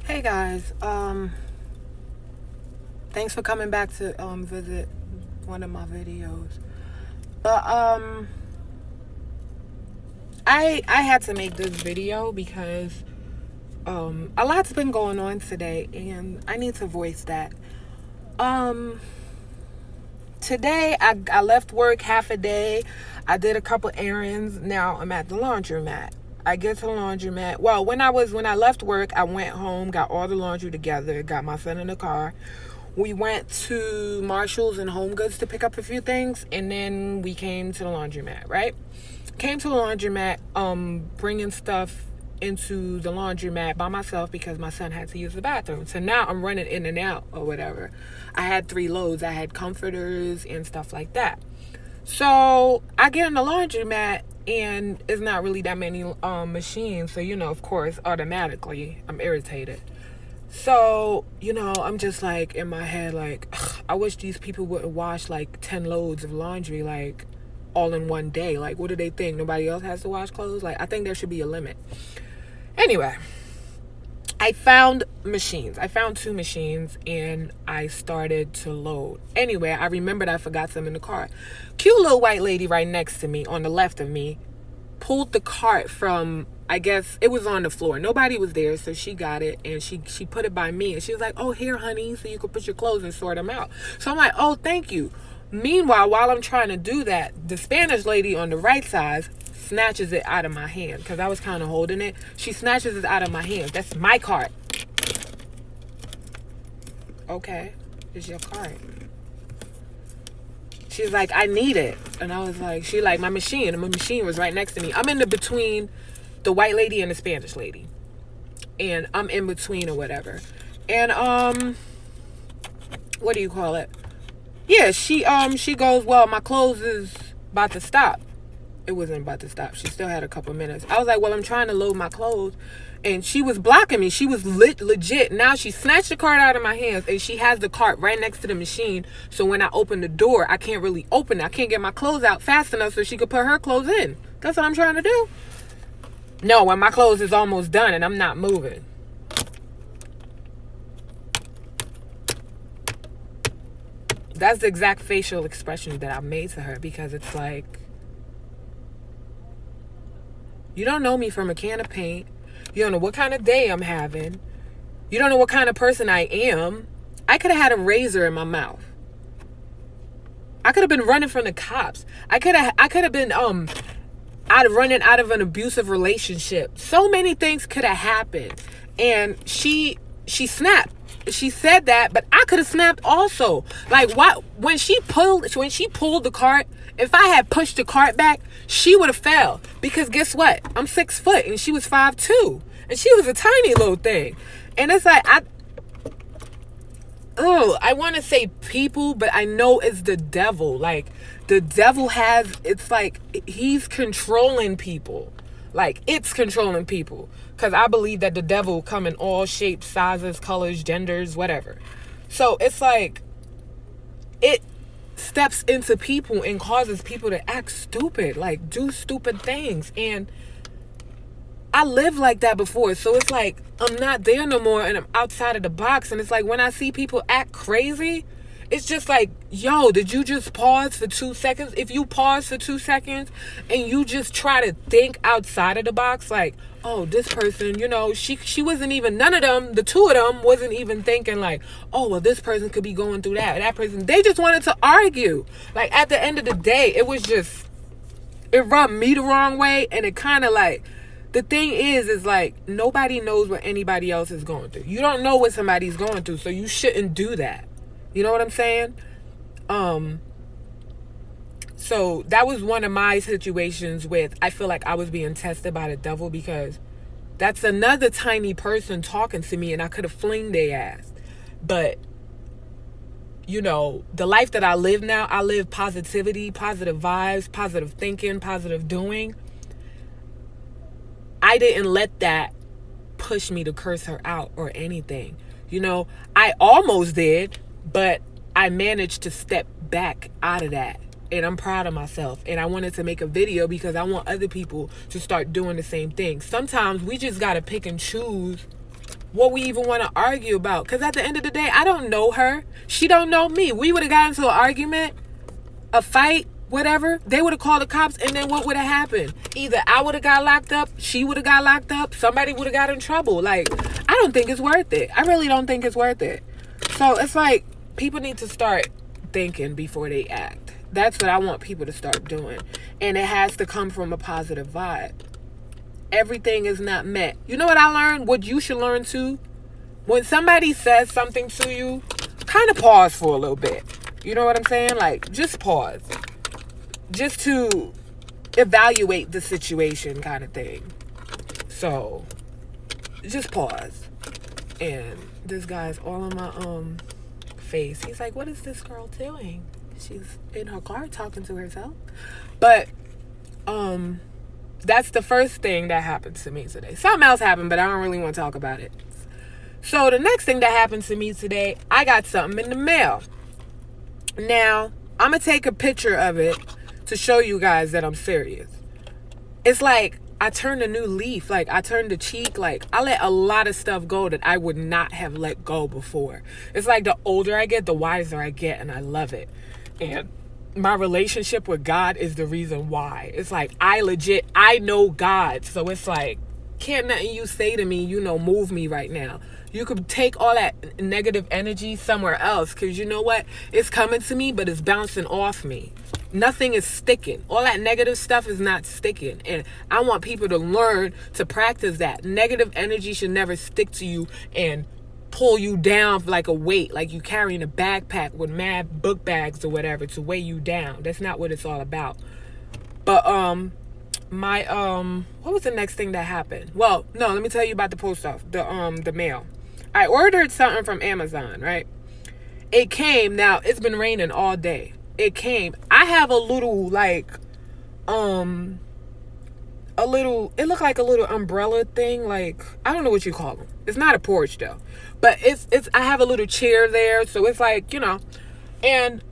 Hey guys, thanks for coming back to visit one of my videos. But I had to make this video because a lot's been going on today and I need to voice that. Um Today I left work half a day. I did a couple errands. Now I'm at the laundromat. I get to the laundromat. Well, when I left work, I went home, got all the laundry together, got my son in the car. We went to Marshall's and Home Goods to pick up a few things, and then we came to the laundromat, right? Came to the laundromat, bringing stuff into the laundromat by myself because my son had to use the bathroom. So now I'm running in and out or whatever. I had 3 loads. I had comforters and stuff like that. So I get in the laundromat and it's not really that many machines. So, of course, automatically I'm irritated. So, I'm just like in my head, like, ugh, I wish these people wouldn't wash like 10 loads of laundry, like all in one day. Like, what do they think? Nobody else has to wash clothes? Like, I think there should be a limit. Anyway, I found machines. I found 2 machines and I started to load. Anyway, I remembered I forgot some in the car. Cute little white lady right next to me on the left of me pulled the cart from, I guess it was on the floor. Nobody was there, so she got it and she put it by me and she was like, "Oh, here, honey, so you can put your clothes and sort them out." So I'm like, "Oh, thank you." Meanwhile, while I'm trying to do that, the Spanish lady on the right side snatches it out of my hand because I was kind of holding it. She snatches it out of my hand. That's my cart. Okay, it's your cart. She's like, "I need it." And I was like, my machine. And my machine was right next to me. I'm in the between the white lady and the Spanish lady. And I'm in between or whatever. And, what do you call it? Yeah, she goes, "Well, my clothes is about to stop." It wasn't about to stop. She still had a couple minutes. I was like, "Well, I'm trying to load my clothes." And she was blocking me. She was legit. Now she snatched the cart out of my hands and she has the cart right next to the machine. So when I open the door, I can't really open it. I can't get my clothes out fast enough so she could put her clothes in. That's what I'm trying to do. No, when my clothes is almost done and I'm not moving. That's the exact facial expression that I made to her because it's like, you don't know me from a can of paint. You don't know what kind of day I'm having. You don't know what kind of person I am. I could have had a razor in my mouth. I could have been running from the cops. I could have been running out of an abusive relationship. So many things could have happened. And she snapped. She said that, but I could have snapped also. Like, what? When she pulled the cart, if I had pushed the cart back, she would have fell. Because guess what? I'm 6 foot and she was 5'2", and she was a tiny little thing. And it's like, I want to say people, but I know it's the devil. Like, the devil it's like he's controlling people. Like, it's controlling people. Because I believe that the devil come in all shapes, sizes, colors, genders, whatever. So it's like, it steps into people and causes people to act stupid. Like, do stupid things. And I lived like that before. So it's like, I'm not there no more and I'm outside of the box. And it's like, when I see people act crazy, it's just like, yo, did you just pause for 2 seconds? If you pause for 2 seconds and you just try to think outside of the box, like, oh, this person, she wasn't even, none of them, the 2 of them wasn't even thinking like, oh, well, this person could be going through that person. They just wanted to argue. Like, at the end of the day, it rubbed me the wrong way. And it kind of like, the thing is like, nobody knows what anybody else is going through. You don't know what somebody's going through, so you shouldn't do that. You know what I'm saying? So that was one of my situations with, I feel like I was being tested by the devil because that's another tiny person talking to me and I could have flinged their ass. But, the life that I live now, I live positivity, positive vibes, positive thinking, positive doing. I didn't let that push me to curse her out or anything. I almost did, but I managed to step back out of that. And I'm proud of myself. And I wanted to make a video because I want other people to start doing the same thing. Sometimes we just got to pick and choose what we even want to argue about. Because at the end of the day, I don't know her. She don't know me. We would have gotten into an argument, a fight, whatever. They would have called the cops, and then what would have happened? Either I would have got locked up, she would have got locked up, somebody would have got in trouble. Like, I don't think it's worth it. I really don't think it's worth it. So it's like, people need to start thinking before they act. That's what I want people to start doing. And it has to come from a positive vibe. Everything is not met. You know what I learned? What you should learn too? When somebody says something to you, kind of pause for a little bit. You know what I'm saying? Like, just pause. Just to evaluate the situation, kind of thing. So, just pause. And this guy's all on my face. He's like, what is this girl doing? She's in her car talking to herself. But that's the first thing that happened to me today. Something else happened, but I don't really want to talk about it. So the next thing that happened to me today, I got something in the mail. Now, I'm going to take a picture of it to show you guys that I'm serious. It's like I turned a new leaf. Like, I turned a cheek. Like, I let a lot of stuff go that I would not have let go before. It's like the older I get, the wiser I get, and I love it. And my relationship with God is the reason why. It's like, I know God. So it's like, can't nothing you say to me, move me right now. You could take all that negative energy somewhere else, because you know what? It's coming to me, but it's bouncing off me. Nothing is sticking. All that negative stuff is not sticking. And I want people to learn to practice that. Negative energy should never stick to you and pull you down like a weight, like you carrying a backpack with mad book bags or whatever to weigh you down. That's not what it's all about. But what was the next thing that happened? Well, no, let me tell you about the post office, the mail. I ordered something from Amazon, right? It came. Now, it's been raining all day. It came. I have a little, like, it looked like a little umbrella thing, like, I don't know what you call them. It's not a porch, though. But I have a little chair there, so it's like, and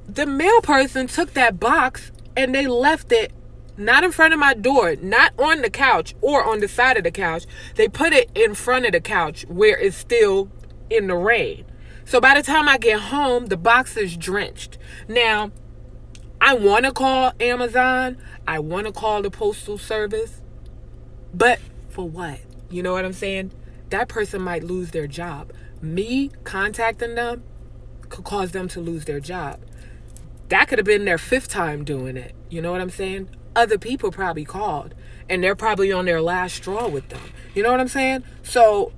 the mail person took that box and they left it not in front of my door, not on the couch or on the side of the couch. They put it in front of the couch where it's still in the rain. So by the time I get home, the box is drenched. Now, I want to call Amazon. I want to call the postal service. But for what? You know what I'm saying? That person might lose their job. Me contacting them could cause them to lose their job. That could have been their 5th time doing it. You know what I'm saying? Other people probably called, and they're probably on their last straw with them. You know what I'm saying? So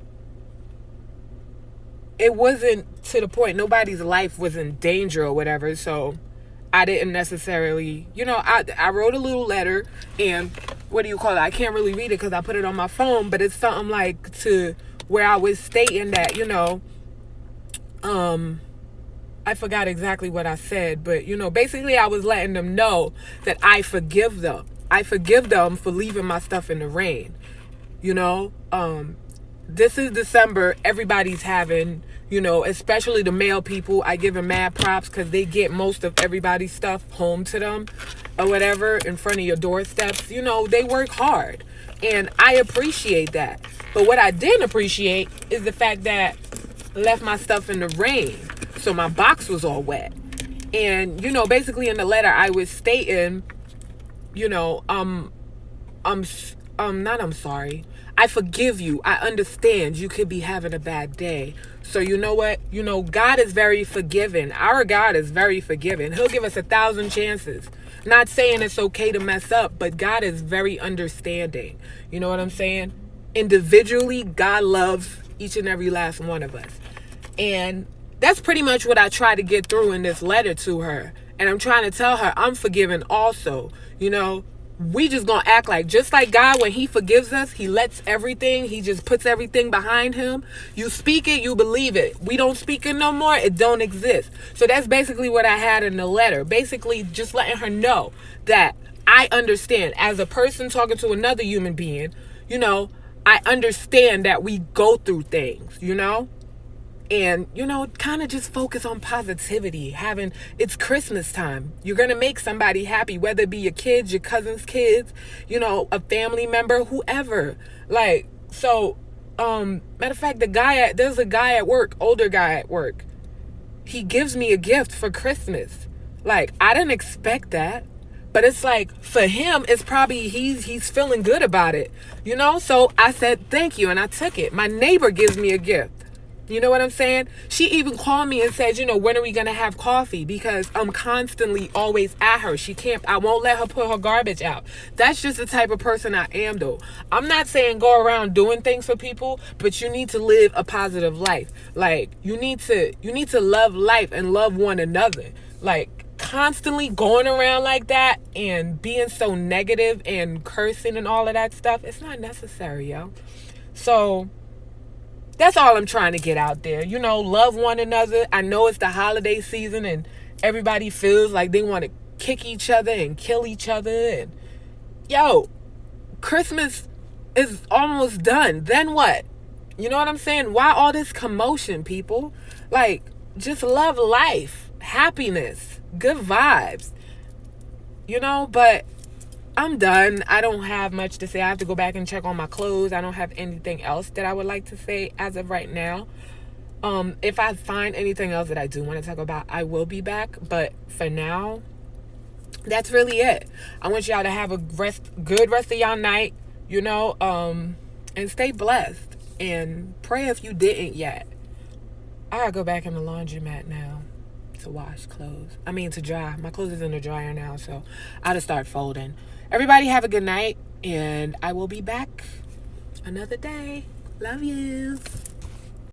it wasn't to the point. Nobody's life was in danger or whatever. So I didn't necessarily, I wrote a little letter, and what do you call it? I can't really read it because I put it on my phone, but it's something like to where I was stating that, I forgot exactly what I said, but, basically I was letting them know that I forgive them. I forgive them for leaving my stuff in the rain. This is December. Everybody's having, especially the male people. I give them mad props because they get most of everybody's stuff home to them or whatever in front of your doorsteps. They work hard, and I appreciate that. But what I didn't appreciate is the fact that I left my stuff in the rain. So my box was all wet. And, basically in the letter I was stating, I'm sorry. I forgive you. I understand you could be having a bad day. So you know what? God is very forgiving. Our God is very forgiving. He'll give us 1,000 chances. Not saying it's okay to mess up, but God is very understanding. You know what I'm saying? Individually, God loves each and every last one of us. And that's pretty much what I try to get through in this letter to her. And I'm trying to tell her I'm forgiven also. We just gonna act like, just like God, when he forgives us, he lets everything, he just puts everything behind him. You speak it, you believe it. We don't speak it no more, it don't exist. So that's basically what I had in the letter. Basically just letting her know that I understand. As a person talking to another human being, I understand that we go through things, And, kind of just focus on positivity. It's Christmas time. You're going to make somebody happy, whether it be your kids, your cousin's kids, a family member, whoever. So Matter of fact, there's a guy at work, older guy at work. He gives me a gift for Christmas. Like, I didn't expect that. But it's like, for him, it's probably he's feeling good about it. You know? So I said thank you and I took it. My neighbor gives me a gift. You know what I'm saying? She even called me and said, when are we going to have coffee? Because I'm constantly always at her. I won't let her put her garbage out. That's just the type of person I am, though. I'm not saying go around doing things for people, but you need to live a positive life. Like, you need to love life and love one another. Like, constantly going around like that and being so negative and cursing and all of that stuff, it's not necessary, yo. So that's all I'm trying to get out there. Love one another. I know it's the holiday season and everybody feels like they want to kick each other and kill each other. And Christmas is almost done. Then what? You know what I'm saying? Why all this commotion, people? Like, just love life, happiness, good vibes. But I'm done. I don't have much to say. I have to go back and check on my clothes. I don't have anything else that I would like to say as of right now. If I find anything else that I do want to talk about, I will be back. But for now, that's really it. I want y'all to have a good rest of y'all night, and stay blessed. And pray if you didn't yet. I gotta go back in the laundromat now to wash clothes. To dry. My clothes is in the dryer now, so I gotta start folding. Everybody have a good night, and I will be back another day. Love you.